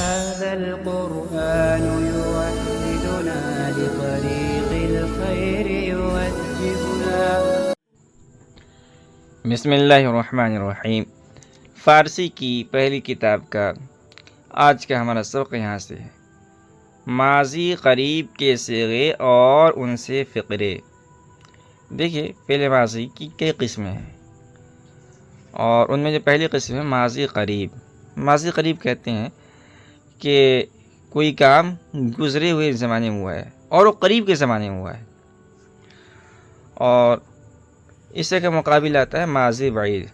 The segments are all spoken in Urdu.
هذا القرآن يوحدنا لطريق الخير يوجهنا. بسم اللہ الرحمن الرحیم. فارسی کی پہلی کتاب کا آج کا ہمارا سبق یہاں سے ہے. ماضی قریب کے صیغے اور ان سے فقرے. دیکھیے فعل ماضی کی کئی قسمیں ہیں اور ان میں جو پہلی قسم ہے ماضی قریب. ماضی قریب کہتے ہیں کہ کوئی کام گزرے ہوئے زمانے میں ہوا ہے اور وہ قریب کے زمانے میں ہوا ہے. اور اس سے کا مقابل آتا ہے ماضی بعید.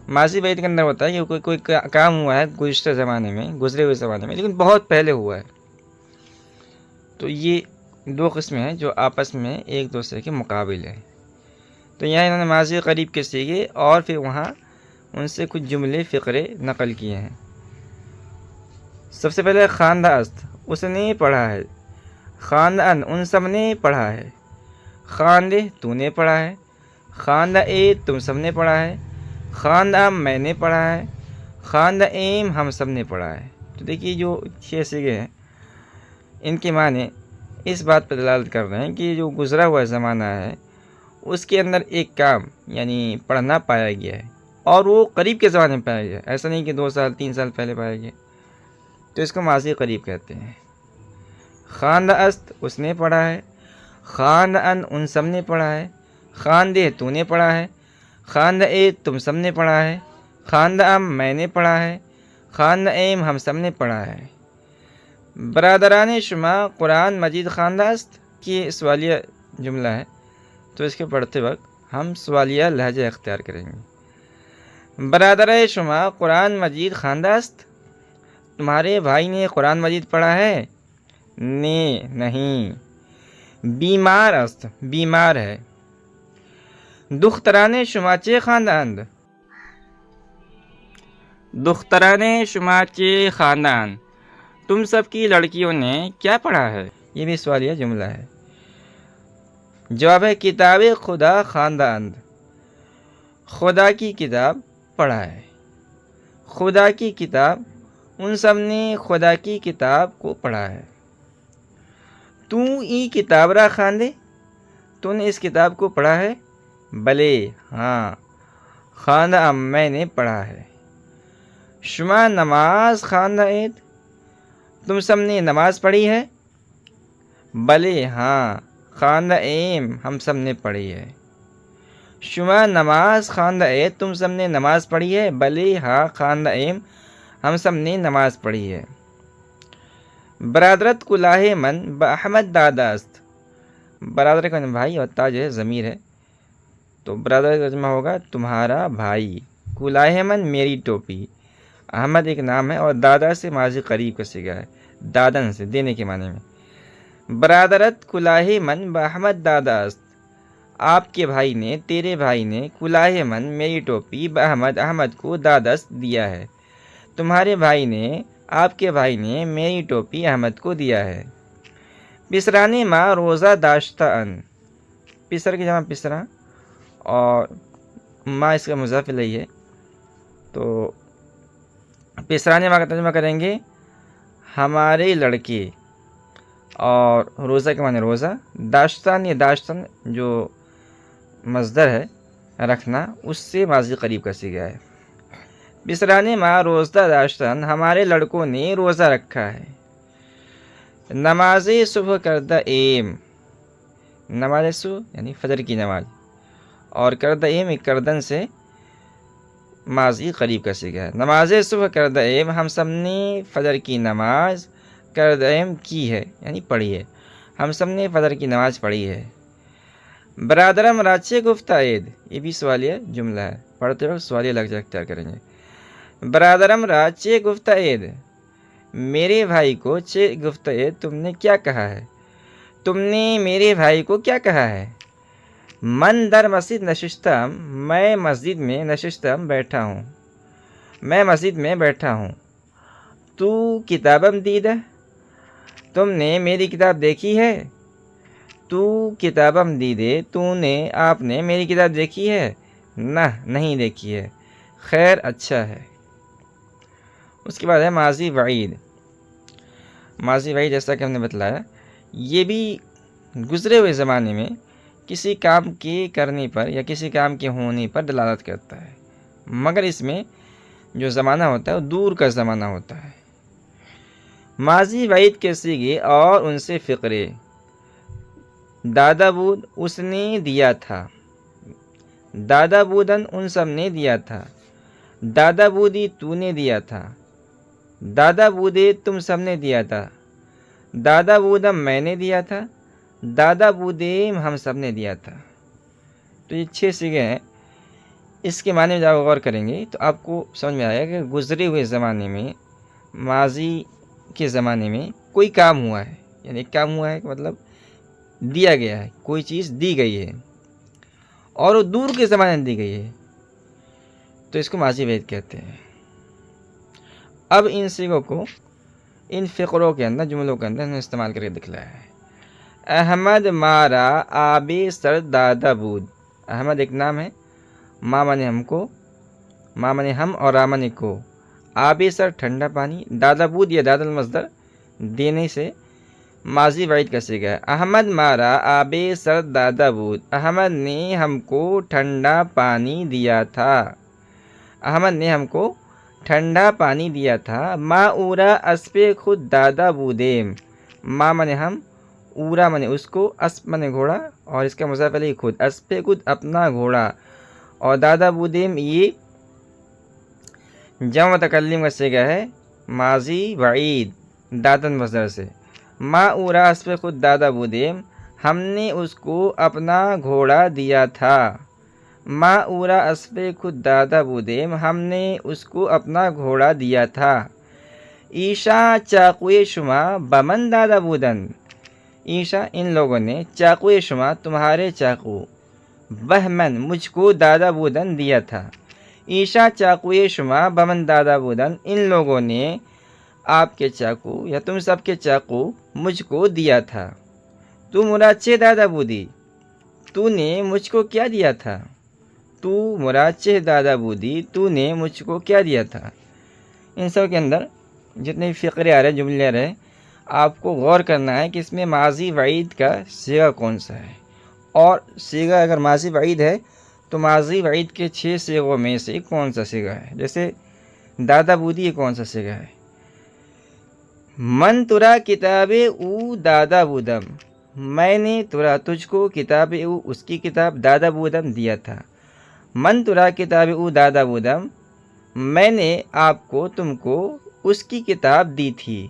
ماضی بعید کے اندر ہوتا ہے کہ کوئی کام ہوا ہے گزشتہ زمانے میں، گزرے ہوئے زمانے میں، لیکن بہت پہلے ہوا ہے. تو یہ دو قسمیں ہیں جو آپس میں ایک دوسرے کے مقابل ہیں. تو یہاں انہوں نے ماضی قریب کے سیگے اور پھر وہاں ان سے کچھ جملے فقرے نقل کیے ہیں. سب سے پہلے خواندہ است، اس نے پڑھا ہے. خواندہ ان سب نے پڑھا ہے. خواندے تو نے پڑھا ہے. خواندہ اے تم سب نے پڑھا ہے. خواندہ میں نے پڑھا ہے. خواندہ ایم ہم سب نے پڑھا ہے. تو دیکھیے جو 6 سیگے ہیں ان کے معنی اس بات پر دلالت کر رہے ہیں کہ جو گزرا ہوا زمانہ ہے اس کے اندر ایک کام یعنی پڑھنا پایا گیا ہے اور وہ قریب کے زمانے میں پایا گیا. ایسا نہیں کہ 2 سال 3 سال پہلے پایا گیا. تو اس کو ماضی قریب کہتے ہیں. خواندہ است اس نے پڑھا ہے. خواندہ ان سب نے پڑھا ہے. خواندے تو نے پڑھا ہے. خواندہ اے تم سب نے پڑھا ہے. خواندہ ام میں نے پڑھا ہے. خواندہ ایم ہم سب نے پڑھا ہے. برادران شما قرآن مجید خواندہ است کی سوالیہ جملہ ہے. تو اس کے پڑھتے وقت ہم سوالیہ لہجہ اختیار کریں گے. برادران شما قرآن مجید خواندہ است، تمہارے بھائی نے قرآن مجید پڑھا ہے؟ نہیں. بیمار است بیمار ہے. دختران شما چه خواندند؟ دختران شما چه خواندند، تم سب کی لڑکیوں نے کیا پڑھا ہے؟ یہ بھی سوالیہ جملہ ہے. جواب ہے کتاب خدا خواندند، خدا کی کتاب پڑھا ہے. خدا کی کتاب ان سب نے خدا کی کتاب کو پڑھا ہے. تو ای کتاب را خواندے، تو نے اس کتاب کو پڑھا ہے؟ بلے ہاں. خواندہ میں نے پڑھا ہے. شما نماز خواندہ اید، تم سب نے نماز پڑھی ہے؟ بلے ہاں. خواندہ ایم ہم سب نے پڑھی ہے. شما نماز خواندہ اید، تم سب نے نماز پڑھی ہے؟ بلے ہاں. خواندہ ایم ہم سب نے نماز پڑھی ہے. برادرت کلاه من با احمد دادا است، برادر کا بھائی اور تا جو ہے ضمیر ہے تو برادر کا ترجمہ ہوگا تمہارا بھائی. کلاه من میری ٹوپی. احمد ایک نام ہے اور دادا سے ماضی قریب کا صیغہ ہے، دادن سے دینے کے معنی میں. برادرت کلاه من با احمد دادا است، آپ کے بھائی نے تیرے بھائی نے کلاه من میری ٹوپی با احمد احمد کو دادست دیا ہے. تمہارے بھائی نے آپ کے بھائی نے میری ٹوپی احمد کو دیا ہے. پسرانے ماں روزہ داشتہ ان، پسر کی جمع پسرا اور ماں اس کا مضاف الیہ ہے. تو پسرانے ماں کا ترجمہ کریں گے ہمارے لڑکے، اور روزہ کے معنی روزہ. داشتان یا داشتن جو مصدر ہے رکھنا، اس سے ماضی قریب کا صیغہ ہے. پسرانے ماں روزہ داشتن، ہمارے لڑکوں نے روزہ رکھا ہے. نماز صبح کردہ ایم، نماز صبح یعنی فجر کی نماز، اور کردہ ایم ایک کردن سے ماضی قریب کا صیغہ ہے. نماز صبح کردہ ایم، ہم سب نے فجر کی نماز کردہ ایم کی ہے یعنی پڑھی ہے، ہم سب نے فجر کی نماز پڑھی ہے. برادرم راچے گفتہ عید، یہ بھی سوالیہ جملہ ہے، پڑھتے وقت سوالیہ لہجہ اختیار کریں گے. برادرم راچے گفتہ عید، میرے بھائی کو چے گفتہ عید، تم نے کیا کہا ہے؟ تم نے میرے بھائی کو کیا کہا ہے؟ من در مسجد نشستم، میں مسجد میں نشستم بیٹھا ہوں، میں مسجد میں بیٹھا ہوں. تو کتابم دیدہ، تم نے میری کتاب دیکھی ہے؟ تو کتابم دیدے، تو نے آپ نے میری کتاب دیکھی ہے؟ نہ نہیں دیکھی ہے. خیر اچھا ہے. اس کے بعد ہے ماضی بعید. ماضی بعید جیسا کہ ہم نے بتلایا یہ بھی گزرے ہوئے زمانے میں کسی کام کے کرنے پر یا کسی کام کے ہونے پر دلالت کرتا ہے، مگر اس میں جو زمانہ ہوتا ہے وہ دور کا زمانہ ہوتا ہے۔ ماضی بعید کے صیغے اور ان سے فقرے: دادا بود اس نے دیا تھا، دادا بودن ان سب نے دیا تھا، دادا بودی تو نے دیا تھا، دادا بودے تم سب نے دیا تھا، دادا بودم میں نے دیا تھا، دادا بودیم ہم سب نے دیا تھا۔ تو یہ 6 صیغے ہیں، اس کے معنی میں جب غور کریں گے تو آپ کو سمجھ میں آئے گا کہ گزرے ہوئے زمانے میں، ماضی کے زمانے میں کوئی کام ہوا ہے، یعنی ایک کام ہوا ہے کہ مطلب دیا گیا ہے، کوئی چیز دی گئی ہے اور وہ دور کے زمانے میں دی گئی ہے، تو اس کو ماضی بعید کہتے ہیں۔ اب ان صیغوں کو ان فقروں کے اندر، جملوں کے اندر استعمال کر کے دکھلایا ہے۔ احمد مارا آب سر دادا بود۔ احمد ایک نام ہے، ماں مانے ہم کو، ماں مانے ہم اور را مانے کو، آب سر ٹھنڈا پانی، دادا بود یا دادا المصدر دینے سے ماضی بعید کا صیغہ ہے۔ احمد مارا آب سر دادا بود، احمد نے ہم کو ٹھنڈا پانی دیا تھا، احمد نے ہم کو ٹھنڈا پانی دیا تھا۔ ما اورا اسپ خود دادا بودیم، ما مانے ہم، اورا مانے اس کو، اسپ مانے گھوڑا اور اس کا مضاف الیہ خود، اسپ خود اپنا گھوڑا، اور دادا بودیم یہ جمع متکلم کا صیغہ ہے ماضی بعید دادن مصدر سے۔ ما اورا اسپ خود دادا بودیم، ہم نے اس کو اپنا گھوڑا دیا تھا۔ ما اورا اسپ خود دادا بودیم، ہم نے اس کو اپنا گھوڑا دیا تھا۔ ایشا چاقوئے شما بمن دادا بودن، ایشا ان لوگوں نے، چاقوئے شما تمہارے چاقو، بہمن مجھ کو دادا بودن دیا تھا۔ ایشا چاقوئے شما بمن دادا بودن، ان لوگوں نے آپ کے چاقو یا تم سب کے چاقو مجھ کو دیا تھا۔ تو مراچے دادا بودی، تو نے مجھ کو کیا دیا تھا؟ تو مراچے دادا بودی، تو نے مجھ کو کیا دیا تھا؟ ان سب کے اندر جتنے بھی فقرے آ رہے ہیں، جملے آ رہے ہیں، آپ کو غور کرنا ہے کہ اس میں ماضی بعید کا صیغہ کون سا ہے، اور صیغہ اگر ماضی بعید ہے تو ماضی بعید کے 6 صیغوں میں سے کون سا صیغہ ہے۔ جیسے دادا بودی یہ کون سا صیغہ ہے؟ من ترا کتاب او دادا بودم، میں نے ترا تجھ کو کتاب او اس کی کتاب دادا بودم دیا تھا۔ من ترا کتاب او دادا بودم، میں نے آپ کو تم کو اس کی کتاب دی تھی۔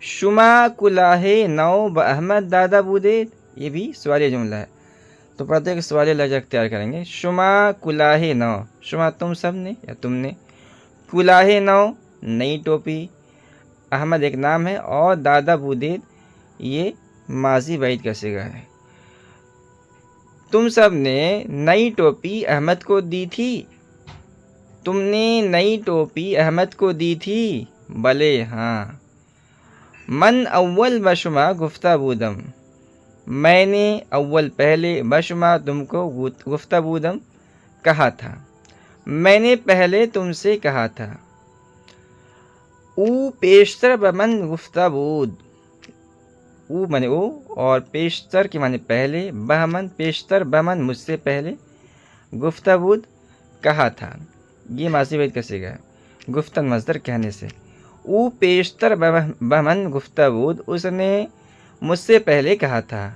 شما کلاہ نو باحمد دادا بودے، یہ بھی سوالیہ جملہ ہے، تو پڑھتے کہ سوالیہ لہجہ اختیار کریں گے۔ شما کلاہ نو، شما تم سب نے یا تم نے، کلاہ نو نئی ٹوپی، احمد ایک نام ہے اور دادا بودید یہ ماضی بعید کا صیغہ ہے۔ تم سب نے نئی ٹوپی احمد کو دی تھی، تم نے نئی ٹوپی احمد کو دی تھی، بلے ہاں۔ من اول بشما گفتہ بودم، میں نے اول پہلے، بشما تم کو، گفتہ بودم کہا تھا، میں نے پہلے تم سے کہا تھا۔ او پیشتر بمن گفتہ بود، او مانے او اور پیشتر کے مانے پہلے، بہمن پیشتر بمن مجھ سے پہلے، گفتہ بود کہا تھا، یہ ماضی بعید کا صیغہ ہے گفتن مصدر کہنے سے۔ او پیشتر بمن گفتہ بود، اس نے مجھ سے پہلے کہا تھا۔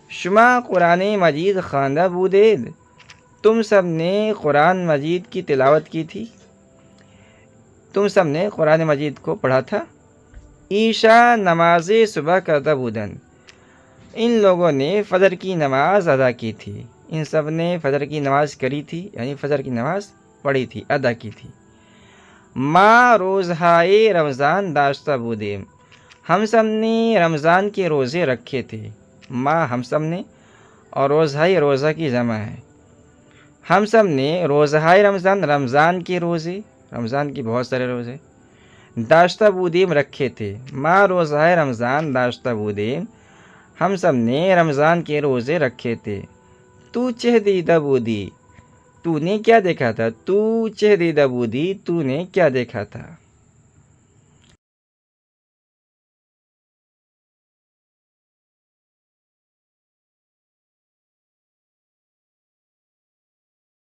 شما قرآن مجید خواندہ بودید، تم سب نے قرآن مجید کی تلاوت کی تھی، تم سب نے قرآن مجید کو پڑھا تھا۔ ایشا نماز صبح کرتا بودن، ان لوگوں نے فجر کی نماز ادا کی تھی، ان سب نے فجر کی نماز کری تھی، یعنی فجر کی نماز پڑھی تھی، ادا کی تھی۔ ما روزہائے رمضان داشتہ بودیم، ہم سب نے رمضان کے روزے رکھے تھے، ما ہم سب نے اور روزہائے روزہ کی جمع ہے، ہم سب نے روزہائے رمضان رمضان کے روزے، رمضان کے بہت سارے روزے، داشتہ بودیم رکھے تھے، ما روزہائے رمضان داشتہ بودیم، ہم سب نے رمضان کے روزے رکھے تھے۔ تو چہ دیدہ بودی، تو نے کیا دیکھا تھا؟ تو چہ دیدہ بودی، تو نے کیا دیکھا تھا؟